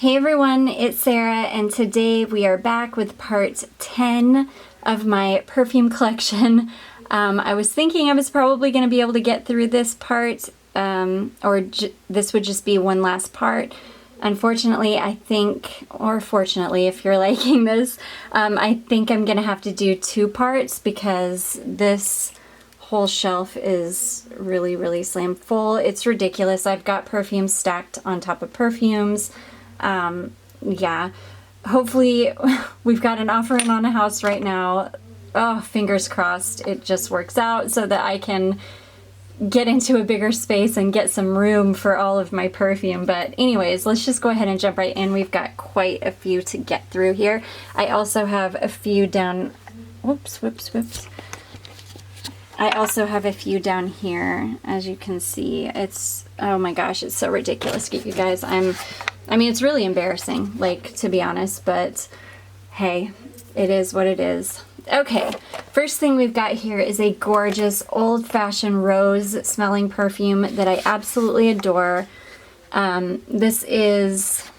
Hey everyone, it's Sarah, and today we are back with part 10 of my perfume collection. I was thinking I was probably going to be able to get through this part, this would just be one last part. Unfortunately, I think, or fortunately if you're liking this, I think I'm going to have to do two parts because this whole shelf is really slam full. It's ridiculous. I've got perfumes stacked on top of perfumes. Yeah, hopefully we've got an offer in on a house right now. Oh, fingers crossed it just works out so that I can get into a bigger space and get some room for all of my perfume. But anyways, let's just go ahead and jump right in. We've got quite a few to get through here. I also have a few down, whoops. I also have a few down here, as you can see. It's, oh my gosh, it's so ridiculous, you guys. I mean, it's really embarrassing, like, to be honest, but hey, it is what it is. Okay, first thing we've got here is a gorgeous old-fashioned rose smelling perfume that I absolutely adore. This is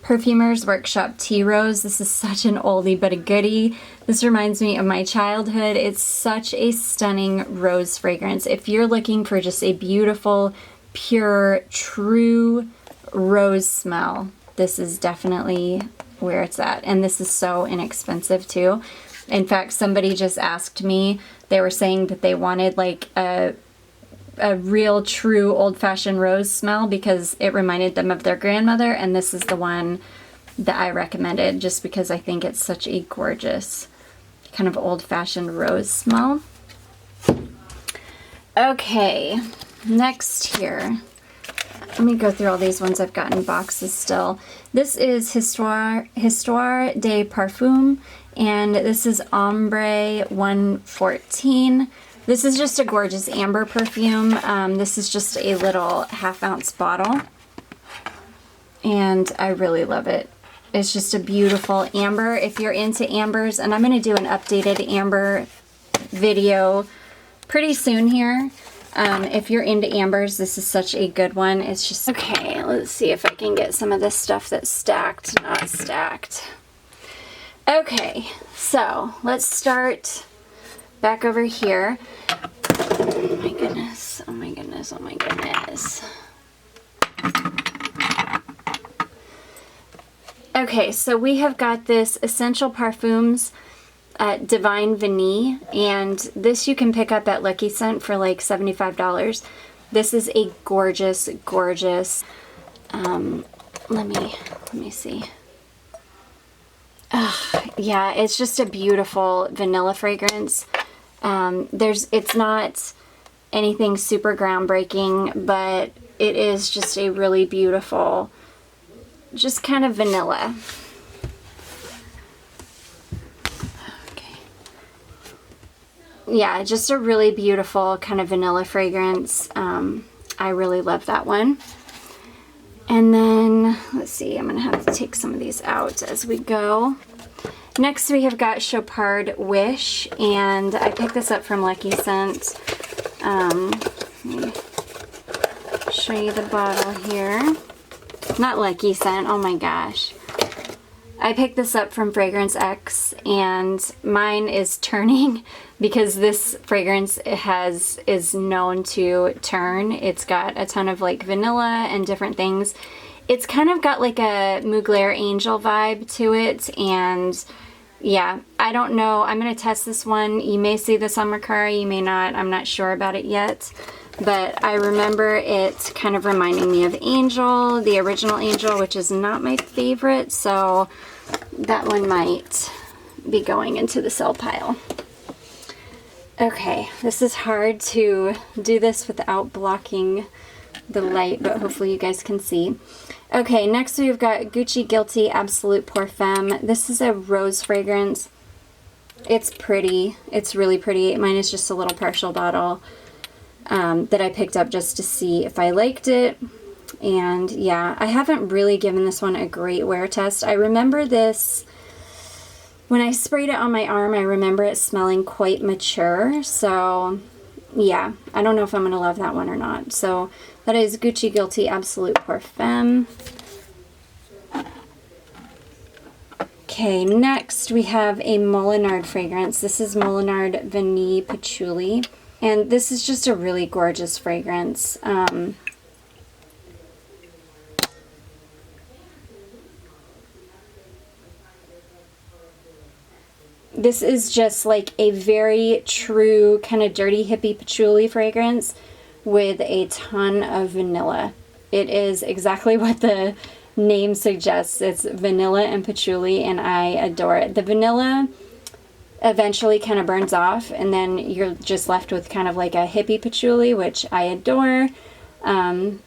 Perfumer's Workshop Tea Rose. This is such an oldie but a goodie. This reminds me of my childhood. It's such a stunning rose fragrance. If you're looking for just a beautiful, pure, true rose smell, this is definitely where it's at. And this is so inexpensive too. In fact, somebody just asked me, they were saying that they wanted like a real true old-fashioned rose smell because it reminded them of their grandmother, and this is the one that I recommended just because I think it's such a gorgeous kind of old-fashioned rose smell. Okay, next here, let me go through all these ones I've got in boxes still. This is Histoire de Parfum, and this is Ombre 114. This is just a gorgeous amber perfume. This is just a little half-ounce bottle, and I really love it. It's just a beautiful amber. If you're into ambers, and I'm going to do an updated amber video pretty soon here. If you're into ambers, this is such a good one. It's just, okay, let's see if I can get some of this stuff that's stacked, not stacked. Okay, so let's start back over here. Oh my goodness, oh my goodness, oh my goodness. Okay, so we have got this Essential Parfums Divine Vanille, and this you can pick up at Lucky Scent for like $75. This is a gorgeous let me see. Yeah, it's just a beautiful vanilla fragrance. It's not anything super groundbreaking, but it is just a really beautiful, just kind of vanilla. Okay. Yeah, just a really beautiful kind of vanilla fragrance. I really love that one. And then, let's see, I'm going to have to take some of these out as we go. Next we have got Chopard Wish, and I picked this up from Lucky Scent. Let me show you the bottle here. Not Lucky Scent, oh my gosh. I picked this up from Fragrance X, and mine is turning because this fragrance is known to turn. It's got a ton of like vanilla and different things. It's kind of got like a Mugler Angel vibe to it, and yeah, I don't know. I'm going to test this one. You may see this on Mercari, you may not. I'm not sure about it yet. But I remember it kind of reminding me of Angel, the original Angel, which is not my favorite. So that one might be going into the sell pile. Okay, this is hard to do this without blocking the light, but hopefully you guys can see. Okay, next we've got Gucci Guilty Absolute Parfum. This is a rose fragrance. It's pretty. It's really pretty. Mine is just a little partial bottle that I picked up just to see if I liked it. And yeah, I haven't really given this one a great wear test. I remember this, when I sprayed it on my arm, I remember it smelling quite mature. So yeah, I don't know if I'm going to love that one or not. So that is Gucci Guilty Absolute Parfum. Okay, next we have a Molinard fragrance. This is Molinard Vanille Patchouli, and this is just a really gorgeous fragrance. This is just like a very true kind of dirty hippie patchouli fragrance with a ton of vanilla. It is exactly what the name suggests. It's vanilla and patchouli, and I adore it. The vanilla eventually kind of burns off, and then you're just left with kind of like a hippie patchouli, which I adore.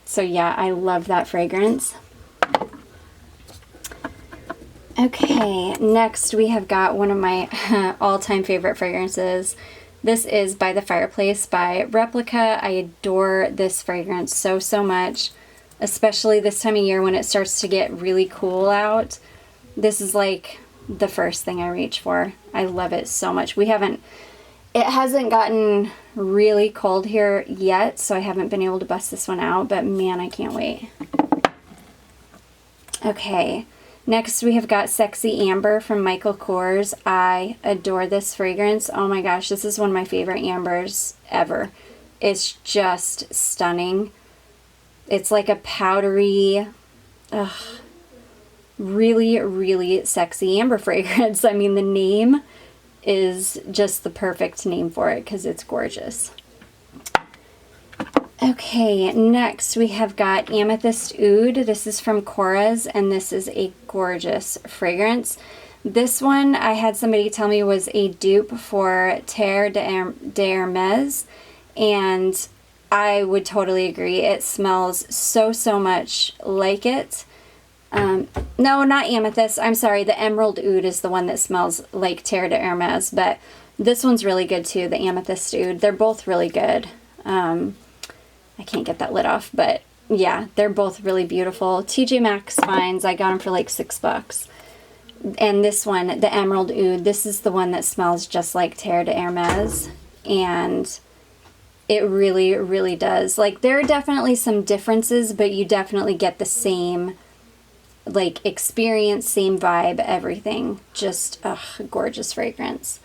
So yeah, I love that fragrance. Okay, next we have got one of my all-time favorite fragrances. This is By the Fireplace by Replica. I adore this fragrance so, so much, especially this time of year when it starts to get really cool out. This is like the first thing I reach for. I love it so much. It hasn't gotten really cold here yet, so I haven't been able to bust this one out, but man, I can't wait. Okay. Next, we have got Sexy Amber from Michael Kors. I adore this fragrance. Oh my gosh, this is one of my favorite ambers ever. It's just stunning. It's like a powdery, really, really sexy amber fragrance. I mean, the name is just the perfect name for it because it's gorgeous. Okay, next we have got Amethyst Oud. This is from Korres, and this is a gorgeous fragrance. This one I had somebody tell me was a dupe for Terre d'Hermès, and I would totally agree. It smells so, so much like it. No, not Amethyst. I'm sorry, the Emerald Oud is the one that smells like Terre d'Hermès, but this one's really good too, the Amethyst Oud. They're both really good. I can't get that lid off, but yeah, they're both really beautiful. TJ Maxx finds, I got them for like $6. And this one, the Emerald Oud, this is the one that smells just like Terre d'Hermès, and it really, really does. Like, there are definitely some differences, but you definitely get the same, like, experience, same vibe, everything. Just, gorgeous fragrance.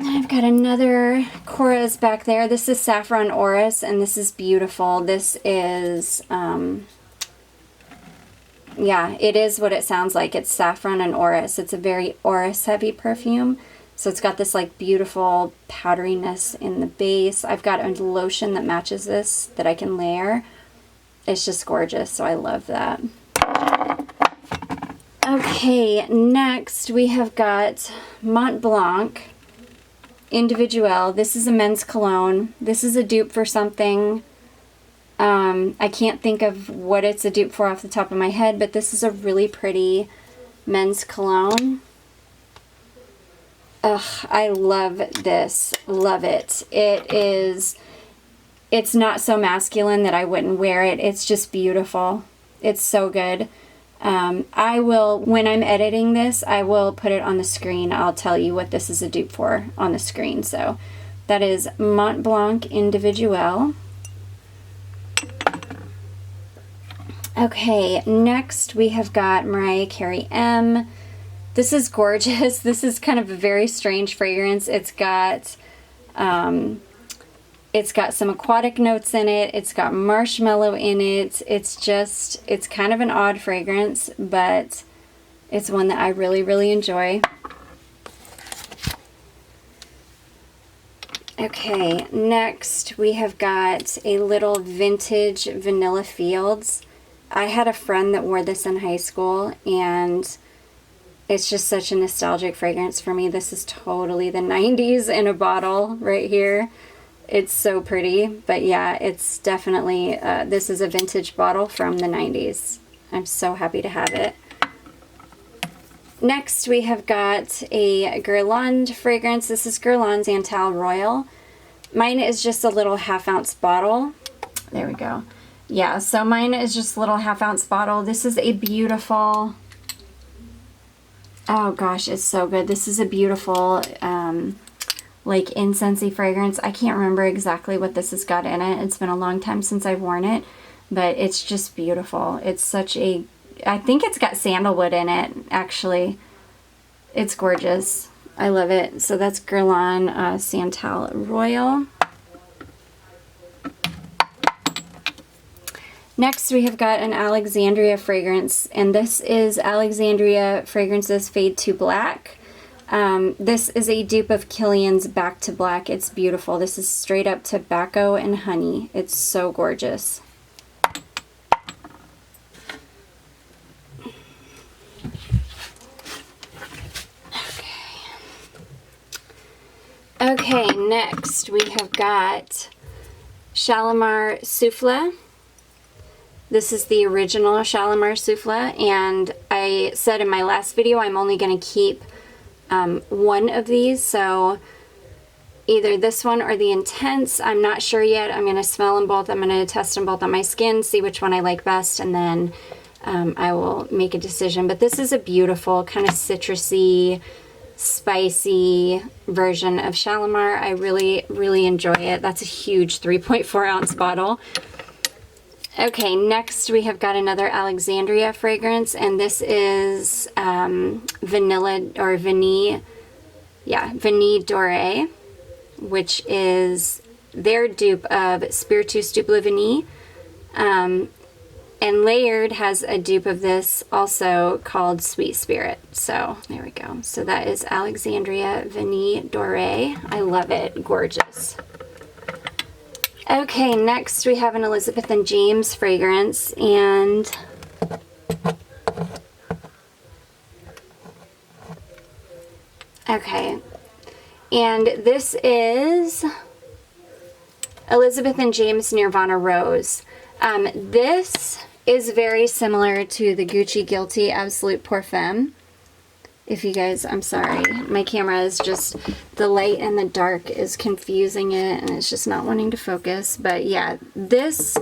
I've got another Korres back there. This is Saffron Orris, and this is beautiful. This is, yeah, it is what it sounds like. It's saffron and orris. It's a very orris-heavy perfume. So it's got this, like, beautiful powderiness in the base. I've got a lotion that matches this that I can layer. It's just gorgeous, so I love that. Okay, next we have got Mont Blanc Individuel. This is a men's cologne. This is a dupe for something. I can't think of what it's a dupe for off the top of my head, but this is a really pretty men's cologne. Ugh, I love this. Love it. It's not so masculine that I wouldn't wear it. It's just beautiful. It's so good. I will, when I'm editing this, I will put it on the screen. I'll tell you what this is a dupe for on the screen. So that is Mont Blanc Individuel. Okay, next we have got Mariah Carey M. This is gorgeous. This is kind of a very strange fragrance. It's got some aquatic notes in it. It's got marshmallow in it. It's kind of an odd fragrance, but it's one that I really, really enjoy. Okay, next we have got a little vintage Vanilla Fields. I had a friend that wore this in high school, and it's just such a nostalgic fragrance for me. This is totally the 90s in a bottle right here. It's so pretty, but yeah, it's definitely, this is a vintage bottle from the 90s. I'm so happy to have it. Next, we have got a Guerlain fragrance. This is Guerlain's Santal Royal. Mine is just a little half-ounce bottle. There we go. Yeah, so mine is just a little half-ounce bottle. This is a beautiful, oh gosh, it's so good. This is a beautiful, like, incensey fragrance. I can't remember exactly what this has got in it. It's been a long time since I've worn it, but it's just beautiful. It's such a I think it's got sandalwood in it, actually. It's gorgeous. I love it. So that's Guerlain Santal Royal. Next, we have got an Alexandria fragrance, and this is Alexandria Fragrances Fade to Black. This is a dupe of Kilian's Back to Black. It's beautiful. This is straight up tobacco and honey. It's so gorgeous. Okay, next we have got Shalimar Souffle. This is the original Shalimar Souffle, and I said in my last video I'm only going to keep one of these, so either this one or the Intense. I'm not sure yet. I'm going to smell them both. I'm going to test them both on my skin, see which one I like best, and then I will make a decision. But this is a beautiful kind of citrusy, spicy version of Shalimar. I really, really enjoy it. That's a huge 3.4 ounce bottle. Okay, next we have got another Alexandria fragrance, and this is Vanille Doré, which is their dupe of Spiritus Double Vanille. And Layered has a dupe of this also called Sweet Spirit. So there we go. So that is Alexandria Vanille Doré. I love it. Gorgeous. Okay, next we have an Elizabeth and James fragrance, and this is Elizabeth and James Nirvana Rose. This is very similar to the Gucci Guilty Absolute Parfum. If you guys, I'm sorry, my camera is just, the light and the dark is confusing it, and it's just not wanting to focus. But yeah, these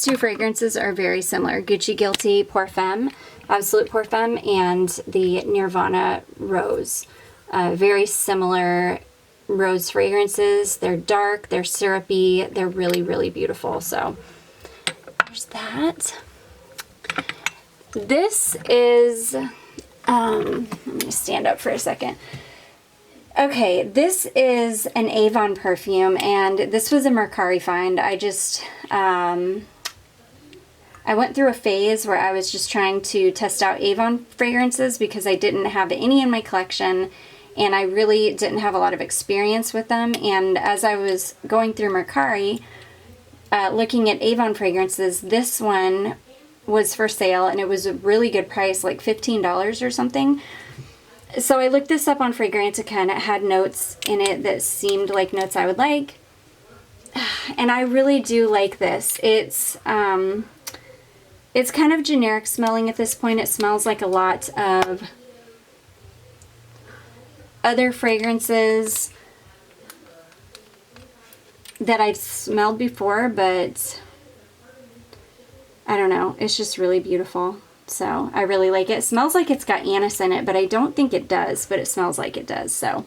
two fragrances are very similar. Gucci Guilty Parfum, Absolute Parfum, and the Nirvana Rose. Very similar rose fragrances. They're dark, they're syrupy, they're really, really beautiful. So there's that. This is... let me stand up for a second. Okay, this is an Avon perfume, and this was a Mercari find. I went through a phase where I was just trying to test out Avon fragrances because I didn't have any in my collection, and I really didn't have a lot of experience with them. And as I was going through Mercari, looking at Avon fragrances, this one was for sale, and it was a really good price, like $15 or something. So I looked this up on Fragrantica, and it had notes in it that seemed like notes I would like. And I really do like this. It's kind of generic smelling at this point. It smells like a lot of other fragrances that I've smelled before, but I don't know. It's just really beautiful. So I really like it. It smells like it's got anise in it, but I don't think it does, but it smells like it does. So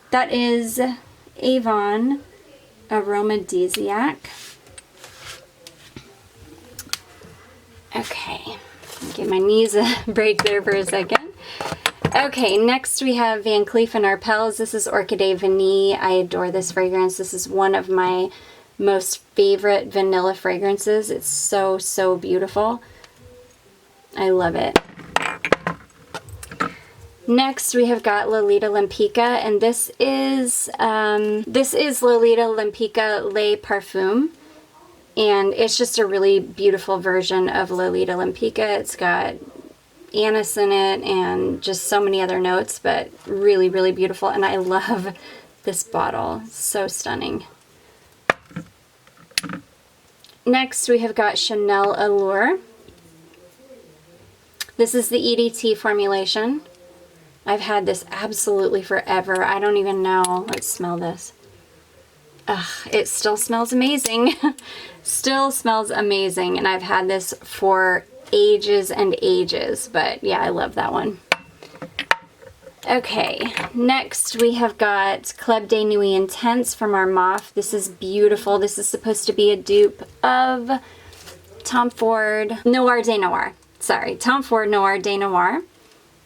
that is Avon Aromadisiac. Okay, give my knees a break there for a second. Okay, next we have Van Cleef & Arpels. This is Orchidee Vanille. I adore this fragrance. This is one of my most favorite vanilla fragrances. It's so, so beautiful. I love it. Next we have got Lolita Lempica, and this is Lolita Lempica Le Parfum, and it's just a really beautiful version of Lolita Lempica. It's got anise in it and just so many other notes, but really, really beautiful, and I love this bottle. So stunning. Next we have got Chanel Allure. This is the EDT formulation. I've had this absolutely forever. I don't even know. Let's smell this. Ugh, it still smells amazing. Still smells amazing, and I've had this for ages and ages, but yeah, I love that one. Okay, next we have got Club de Nuit Intense from Armaf. This is beautiful. This is supposed to be a dupe of Tom Ford Noir de Noir. sorry, Tom Ford Noir de Noir.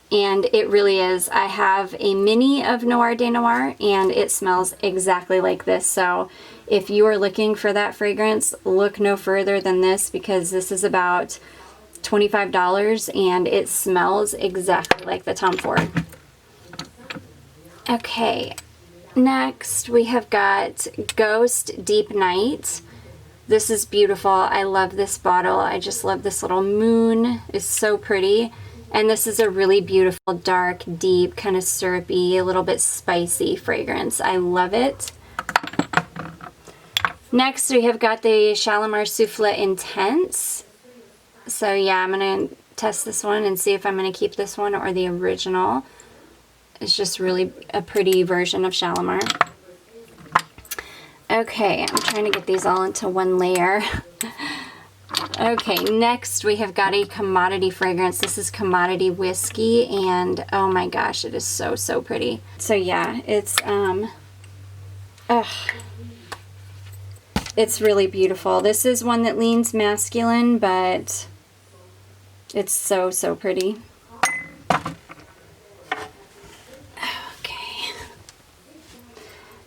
And it really is. I have a mini of Noir de Noir and it smells exactly like this. So if you are looking for that fragrance, look no further than this, because this is about $25 and it smells exactly like the Tom Ford. Okay, next we have got Ghost Deep Night. This is beautiful. I love this bottle. I just love this little moon. It's so pretty. And this is a really beautiful, dark, deep, kind of syrupy, a little bit spicy fragrance. I love it. Next, we have got the Shalimar Souffle Intense. So yeah, I'm going to test this one and see if I'm going to keep this one or the original. It's just really a pretty version of Shalimar. Okay, I'm trying to get these all into one layer. Okay, next we have got a commodity fragrance. This is Commodity Whiskey, and oh my gosh, it is so, so pretty. So yeah, it's really beautiful. This is one that leans masculine, but it's so, so pretty.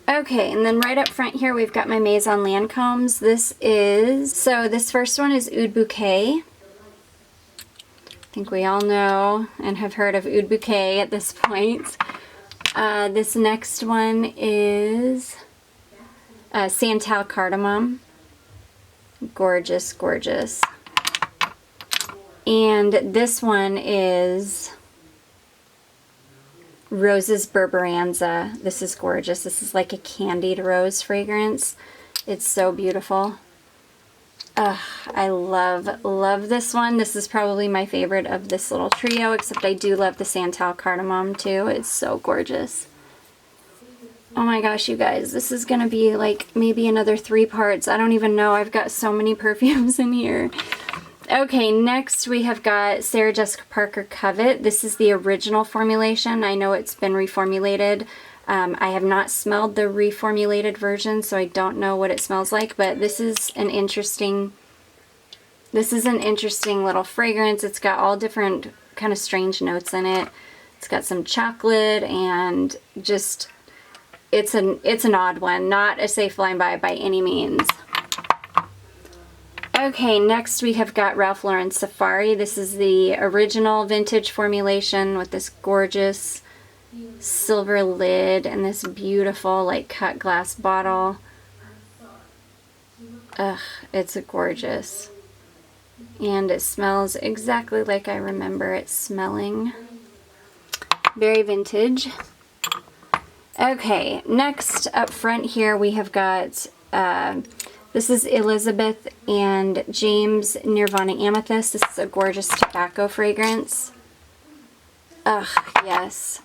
Okay, and then right up front here, we've got my Maison Lancomes. This first one is Oud Bouquet. I think we all know and have heard of Oud Bouquet at this point. This next one is Santal Cardamom. Gorgeous, gorgeous. And this one is Roses Berberanza. This is gorgeous. This is like a candied rose fragrance. It's so beautiful. I love this one. This is probably my favorite of this little trio, except I do love the Santal Cardamom too. It's so gorgeous. Oh my gosh, you guys, this is gonna be like maybe another 3 parts. I don't even know. I've got so many perfumes in here. Okay, next we have got Sarah Jessica Parker Covet. This is the original formulation. I know it's been reformulated. I have not smelled the reformulated version, so I don't know what it smells like, but this is an interesting little fragrance. It's got all different kind of strange notes in it. It's got some chocolate and just, it's an odd one, not a safe line by any means. Okay, next we have got Ralph Lauren Safari. This is the original vintage formulation with this gorgeous silver lid and this beautiful like cut glass bottle. It's gorgeous. And it smells exactly like I remember it smelling. Very vintage. Okay, next up front here we have got this is Elizabeth and James Nirvana Amethyst. This is a gorgeous tobacco fragrance. Yes.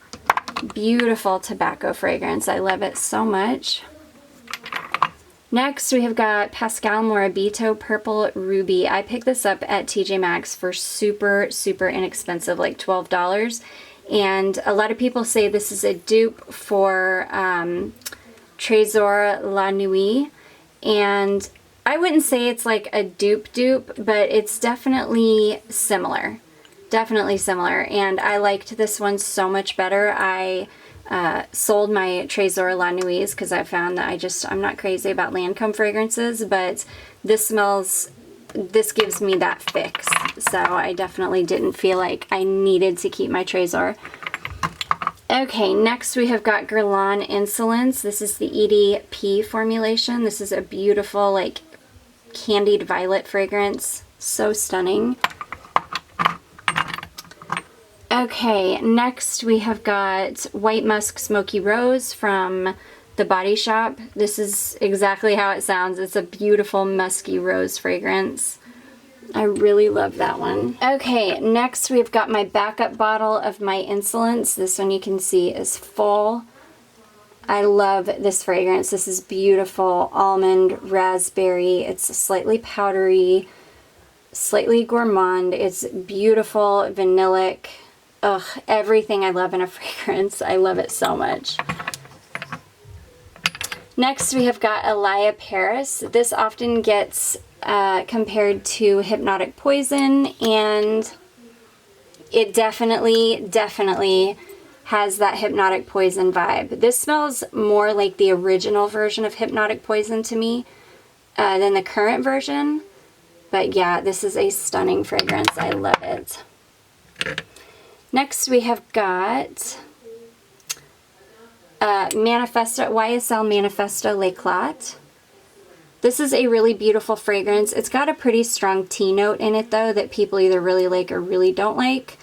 Beautiful tobacco fragrance. I love it so much. Next, we have got Pascal Morabito Purple Ruby. I picked this up at TJ Maxx for super, super inexpensive, like $12. And a lot of people say this is a dupe for Trésor La Nuit. And I wouldn't say it's like a dupe, but it's definitely similar. Definitely similar. And I liked this one so much better. I sold my Trésor La Nuits because I found that I'm not crazy about Lancome fragrances, but this gives me that fix. So I definitely didn't feel like I needed to keep my Trésor. Okay, next we have got Guerlain Insolence. This is the EDP formulation. This is a beautiful, like, candied violet fragrance. So stunning. Okay, next we have got White Musk Smoky Rose from The Body Shop. This is exactly how it sounds. It's a beautiful musky rose fragrance. I really love that one. Okay, next we've got my backup bottle of my Insolence. This one you can see is full. I love this fragrance. This is beautiful almond raspberry. It's slightly powdery, slightly gourmand. It's beautiful vanillic. Ugh, everything I love in a fragrance. I love it so much. Next we have got Elia Paris. This often gets compared to Hypnotic Poison, and it definitely has that Hypnotic Poison vibe. This smells more like the original version of Hypnotic Poison to me than the current version. But yeah, this is a stunning fragrance. I love it. Next we have got YSL Manifesto L'Eclat. This is a really beautiful fragrance. It's got a pretty strong tea note in it though that people either really like or really don't like.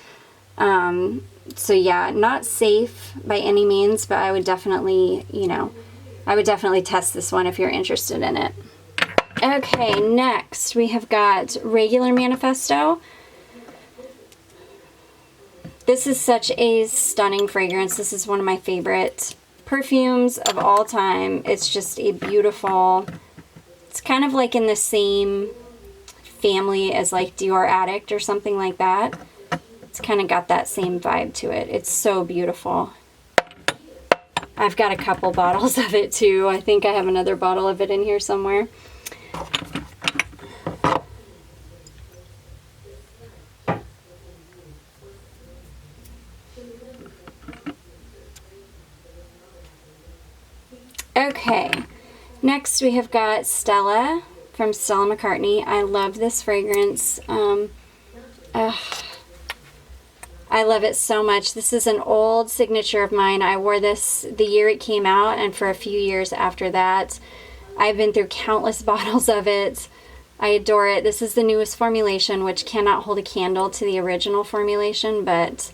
So yeah, not safe by any means, but I would definitely, I would definitely test this one if you're interested in it. Okay, next we have got Regular Manifesto. This is such a stunning fragrance. This is one of my favorite perfumes of all time. It's just a beautiful, it's kind of like in the same family as like Dior Addict or something like that. It's kind of got that same vibe to it. It's so beautiful. I've got a couple bottles of it too. I think I have another bottle of it in here somewhere. Okay, next we have got Stella from Stella McCartney. I love this fragrance. I love it so much. This is an old signature of mine. I wore this the year it came out, and for a few years after that. I've been through countless bottles of it. I adore it. This is the newest formulation, which cannot hold a candle to the original formulation, but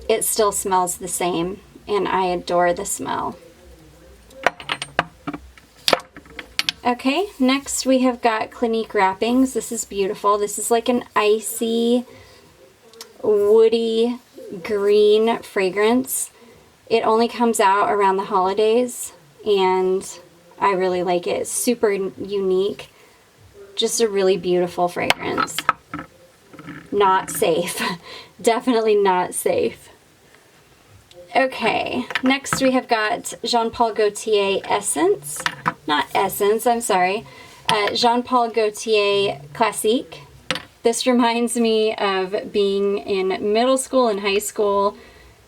it still smells the same, and I adore the smell. Okay, next we have got Clinique Wrappings. This is beautiful. This is like an icy, woody, green fragrance. It only comes out around the holidays, and I really like it. It's super unique. Just a really beautiful fragrance. Not safe. Definitely not safe. Okay, next we have got Jean Paul Gaultier Essence. Not Essence, I'm sorry. Jean Paul Gaultier Classique. This reminds me of being in middle school and high school.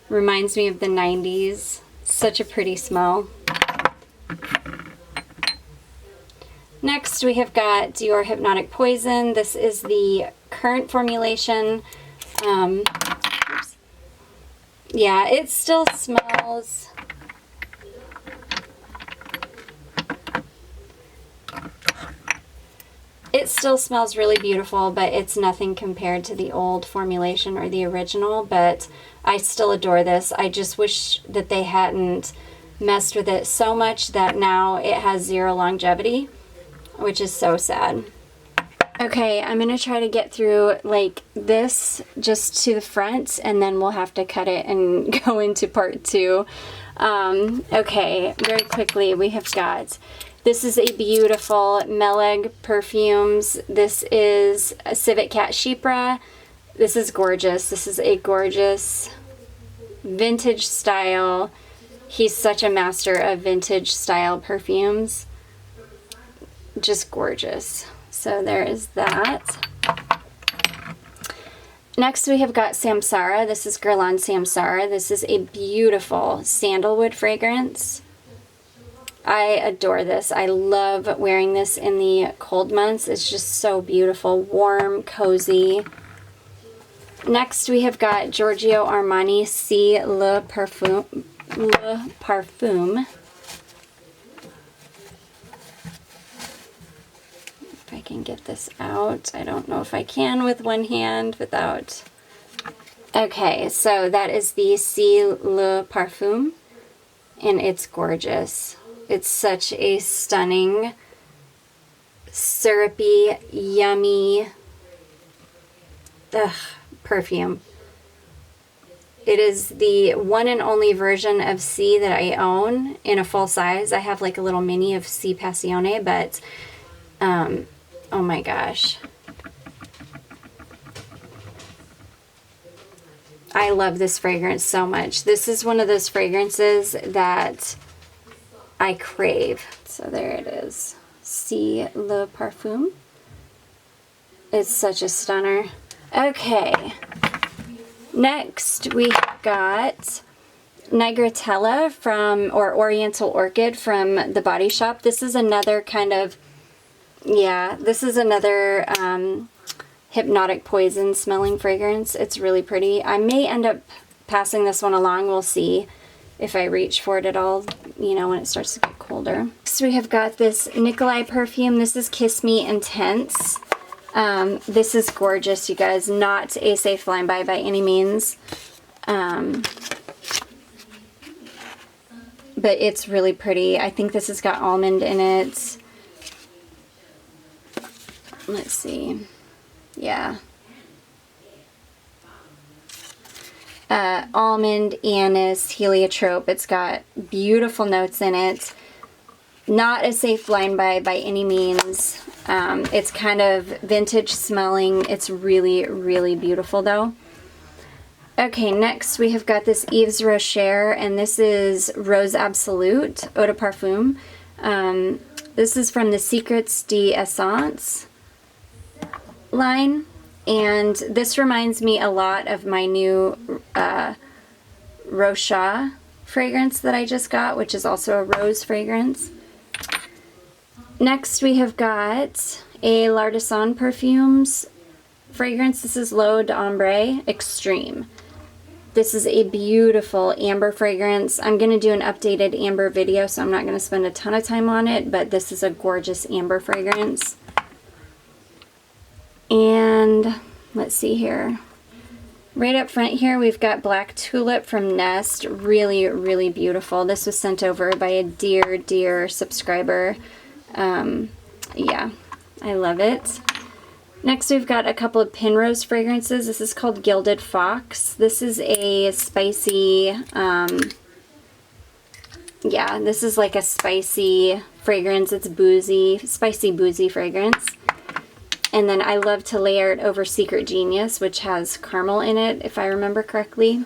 Reminds me of the 90s. Such a pretty smell. Next we have got Dior Hypnotic Poison. This is the current formulation. Yeah, it still smells. It still smells really beautiful, but it's nothing compared to the old formulation or the original, but I still adore this. I just wish that they hadn't messed with it so much that now it has zero longevity, which is so sad. Okay, I'm going to try to get through like this just to the front, and then we'll have to cut it and go into part 2. Okay, very quickly we have got, this is a beautiful Meleg Perfumes. This is a Civet Cat Chypre. This is gorgeous. This is a gorgeous vintage style. He's such a master of vintage style perfumes. Just gorgeous. So there is that. Next we have got Samsara. This is Guerlain Samsara. This is a beautiful sandalwood fragrance. I adore this. I love wearing this in the cold months. It's just so beautiful, warm, cozy. Next we have got Giorgio Armani Si Le Parfum. If I can get this out. I don't know if I can with one hand without. Okay, so that is the Si Le Parfum, and it's gorgeous. It's such a stunning, syrupy, yummy perfume. It is the one and only version of Si that I own in a full size. I have like a little mini of Si Passione, but oh my gosh. I love this fragrance so much. This is one of those fragrances that I crave. So there it is. Si Le Parfum. It's such a stunner. Okay. Next, we got Nigratella or Oriental Orchid from The Body Shop. This is another kind of, yeah, this is another hypnotic poison smelling fragrance. It's really pretty. I may end up passing this one along. We'll see if I reach for it at all, you know, when it starts to get colder. So we have got this Nikolai perfume. This is Kiss Me Intense. This is gorgeous, you guys. Not a safe blind buy by any means. But it's really pretty. I think this has got almond in it. Let's see. Yeah. Almond, anise, heliotrope. It's got beautiful notes in it. Not a safe blind buy by any means. It's kind of vintage smelling. It's really, really beautiful though. Okay, next we have got this Yves Rocher, and this is Rose Absolute Eau de Parfum. This is from the Secrets d'Essence line, and this reminds me a lot of my new Rocha fragrance that I just got, which is also a rose fragrance. Next we have got a L'Artisan Perfumes fragrance. This is L'Eau d'Ambre Extreme. This is a beautiful amber fragrance. I'm going to do an updated amber video, so I'm not going to spend a ton of time on it, but this is a gorgeous amber fragrance. And let's see here. Right up front here, we've got Black Tulip from Nest. Really, really beautiful. This was sent over by a dear, dear subscriber. Yeah, I love it. Next, we've got a couple of Penrose fragrances. This is called Gilded Fox. This is a spicy, yeah, this is like a spicy fragrance. It's boozy, spicy boozy fragrance. And then I love to layer it over Secret Genius, which has caramel in it, if I remember correctly.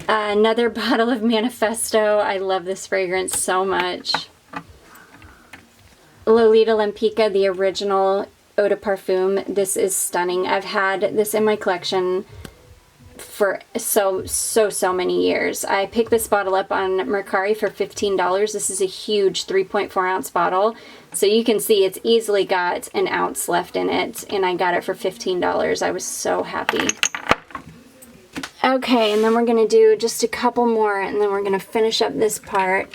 Another bottle of Manifesto. I love this fragrance so much. Lolita Lempica, the original Eau de Parfum. This is stunning. I've had this in my collection for so many years. I picked this bottle up on Mercari for $15. This is a huge 3.4 ounce bottle. So you can see it's easily got an ounce left in it, and I got it for $15. I was so happy. Okay, and then we're going to do just a couple more, and then we're going to finish up this part.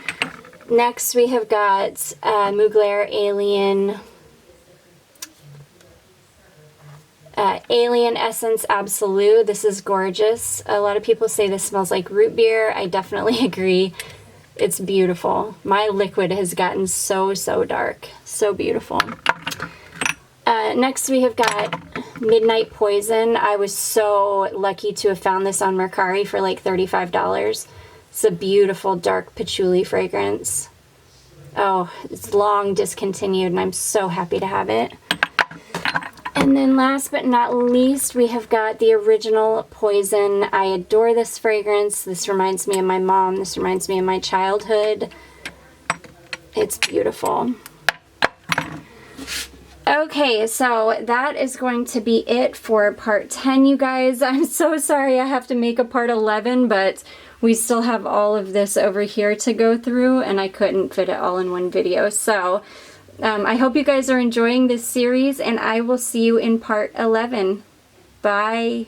Next, we have got Mugler Alien Alien Essence Absolute. This is gorgeous. A lot of people say this smells like root beer. I definitely agree. It's beautiful. My liquid has gotten so dark. So beautiful. Next we have got Midnight Poison. I was so lucky to have found this on Mercari for like $35. It's a beautiful dark patchouli fragrance. Oh, it's long discontinued and I'm so happy to have it. And then last but not least, we have got the original Poison. I adore this fragrance. This reminds me of my mom. This reminds me of my childhood. It's beautiful. Okay, so that is going to be it for part 10, you guys. I'm so sorry I have to make a part 11, but we still have all of this over here to go through, and I couldn't fit it all in one video. So I hope you guys are enjoying this series, and I will see you in part 11. Bye.